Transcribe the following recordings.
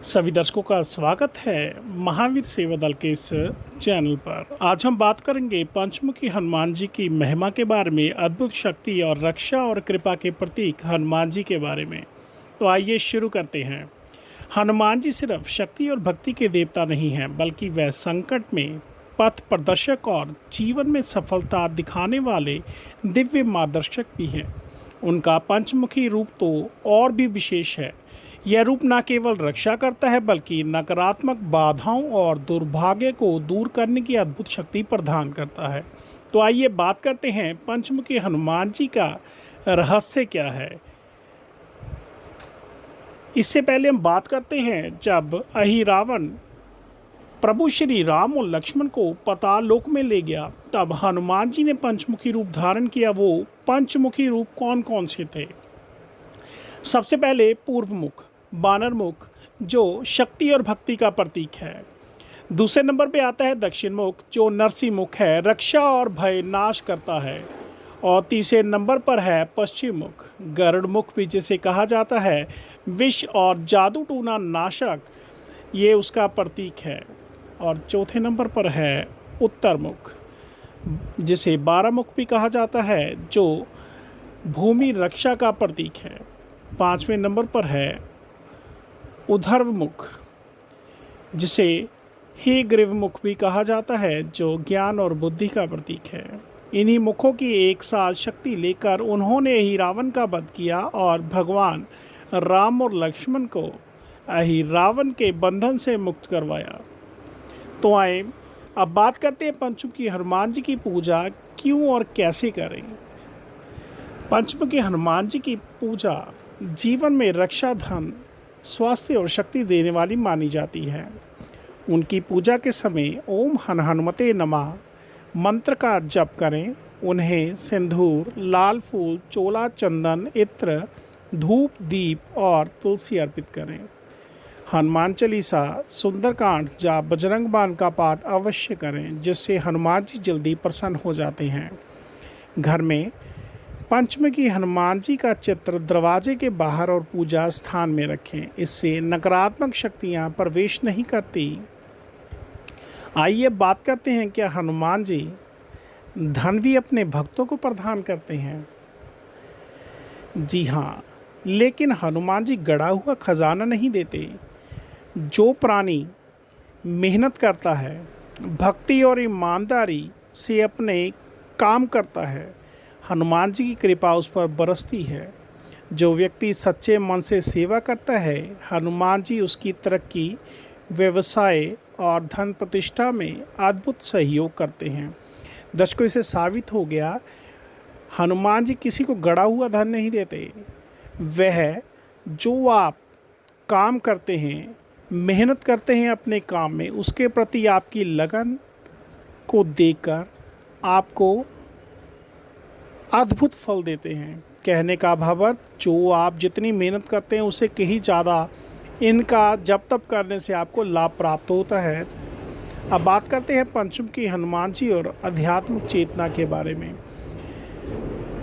सभी दर्शकों का स्वागत है महावीर सेवा दल के इस चैनल पर। आज हम बात करेंगे पंचमुखी हनुमान जी की महिमा के बारे में, अद्भुत शक्ति और रक्षा और कृपा के प्रतीक हनुमान जी के बारे में। तो आइए शुरू करते हैं। हनुमान जी सिर्फ शक्ति और भक्ति के देवता नहीं हैं, बल्कि वह संकट में पथ प्रदर्शक और जीवन में सफलता दिखाने वाले दिव्य मार्गदर्शक भी हैं। उनका पंचमुखी रूप तो और भी विशेष है। यह रूप न केवल रक्षा करता है, बल्कि नकारात्मक बाधाओं और दुर्भाग्य को दूर करने की अद्भुत शक्ति प्रदान करता है। तो आइए बात करते हैं पंचमुखी हनुमान जी का रहस्य क्या है। इससे पहले हम बात करते हैं, जब अहिरावण प्रभु श्री राम और लक्ष्मण को पाताल लोक में ले गया, तब हनुमान जी ने पंचमुखी रूप धारण किया। वो पंचमुखी रूप कौन कौन से थे? सबसे पहले पूर्वमुख बानर मुख, जो शक्ति और भक्ति का प्रतीक है। दूसरे नंबर पे आता है दक्षिण मुख, जो नरसिंह मुख है, रक्षा और भय नाश करता है। और तीसरे नंबर पर है पश्चिम मुख, गरुड़ मुख भी जिसे कहा जाता है, विष और जादू टूना नाशक, ये उसका प्रतीक है। और चौथे नंबर पर है उत्तर मुख, जिसे 12 मुख भी कहा जाता है, जो भूमि रक्षा का प्रतीक है। पांचवें नंबर पर है उधर्व मुख, जिसे ही ग्रीव मुख भी कहा जाता है, जो ज्ञान और बुद्धि का प्रतीक है। इन्हीं मुखों की एक साथ शक्ति लेकर उन्होंने ही रावण का वध किया और भगवान राम और लक्ष्मण को रावण के बंधन से मुक्त करवाया। तो आए अब बात करते हैं पंचमुखी हनुमान जी की पूजा क्यों और कैसे करें। पंचमुखी हनुमान जी की पूजा जीवन में रक्षा, धन, स्वास्थ्य और शक्ति देने वाली मानी जाती है। उनकी पूजा के समय ओम हनुमते नमः मंत्र का जप करें। उन्हें सिंदूर, लाल फूल, चोला, चंदन, इत्र, धूप, दीप और तुलसी अर्पित करें। हनुमान चालीसा, सुंदरकांड या बजरंग बाण का पाठ अवश्य करें, जिससे हनुमान जी जल्दी प्रसन्न हो जाते हैं। घर में पंचमुखी हनुमान जी का चित्र दरवाजे के बाहर और पूजा स्थान में रखें। इससे नकारात्मक शक्तियां प्रवेश नहीं करती। आइए बात करते हैं, क्या हनुमान जी धन भी अपने भक्तों को प्रदान करते हैं? जी हाँ, लेकिन हनुमान जी गड़ा हुआ खजाना नहीं देते। जो प्राणी मेहनत करता है, भक्ति और ईमानदारी से अपने काम करता है, हनुमान जी की कृपा उस पर बरसती है। जो व्यक्ति सच्चे मन से सेवा करता है, हनुमान जी उसकी तरक्की, व्यवसाय और धन प्रतिष्ठा में अद्भुत सहयोग करते हैं। दर्शकों, इसे साबित हो गया, हनुमान जी किसी को गड़ा हुआ धन नहीं देते। वह जो आप काम करते हैं, मेहनत करते हैं अपने काम में, उसके प्रति आपकी लगन को देखकर आपको अद्भुत फल देते हैं। कहने का भाव, जो आप जितनी मेहनत करते हैं उससे कहीं ज़्यादा इनका जप तप करने से आपको लाभ प्राप्त होता है। अब बात करते हैं पंचमुखी हनुमान जी और आध्यात्मिक चेतना के बारे में।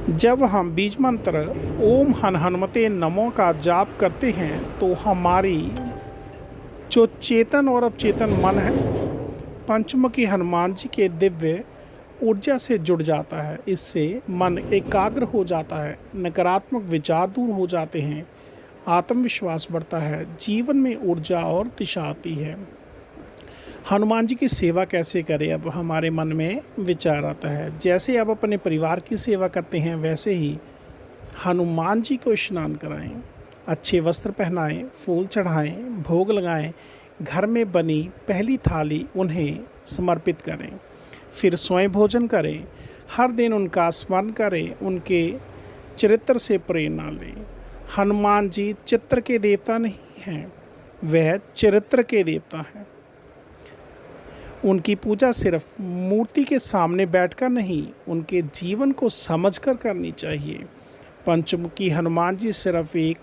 जब हम बीज मंत्र ओम हनुमते नमो का जाप करते हैं, तो हमारी जो चेतन और अवचेतन मन है, पंचमुखी हनुमान जी के दिव्य ऊर्जा से जुड़ जाता है। इससे मन एकाग्र हो जाता है, नकारात्मक विचार दूर हो जाते हैं, आत्मविश्वास बढ़ता है, जीवन में ऊर्जा और दिशा आती है। हनुमान जी की सेवा कैसे करें? अब हमारे मन में विचार आता है, जैसे आप अपने परिवार की सेवा करते हैं, वैसे ही हनुमान जी को स्नान कराएं, अच्छे वस्त्र पहनाएं, फूल चढ़ाएं, भोग लगाएं, घर में बनी पहली थाली उन्हें समर्पित करें, फिर स्वयं भोजन करें। हर दिन उनका स्मरण करें, उनके चरित्र से प्रेरणा लें। हनुमान जी चित्र के देवता नहीं हैं, वह चरित्र के देवता हैं। उनकी पूजा सिर्फ मूर्ति के सामने बैठकर नहीं, उनके जीवन को समझकर करनी चाहिए। पंचमुखी हनुमान जी सिर्फ एक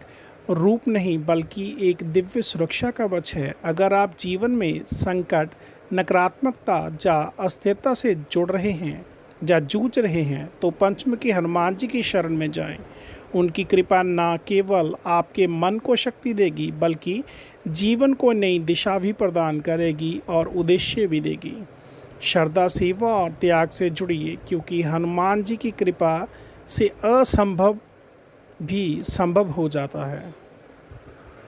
रूप नहीं, बल्कि एक दिव्य सुरक्षा कवच है। अगर आप जीवन में संकट, नकारात्मकता या अस्थिरता से जुड़ रहे हैं या जूझ रहे हैं, तो पंचमुखी हनुमान जी की शरण में जाएं। उनकी कृपा न केवल आपके मन को शक्ति देगी बल्कि जीवन को नई दिशा भी प्रदान करेगी और उद्देश्य भी देगी। श्रद्धा, सेवा और त्याग से जुड़िए, क्योंकि हनुमान जी की कृपा से असंभव भी संभव हो जाता है।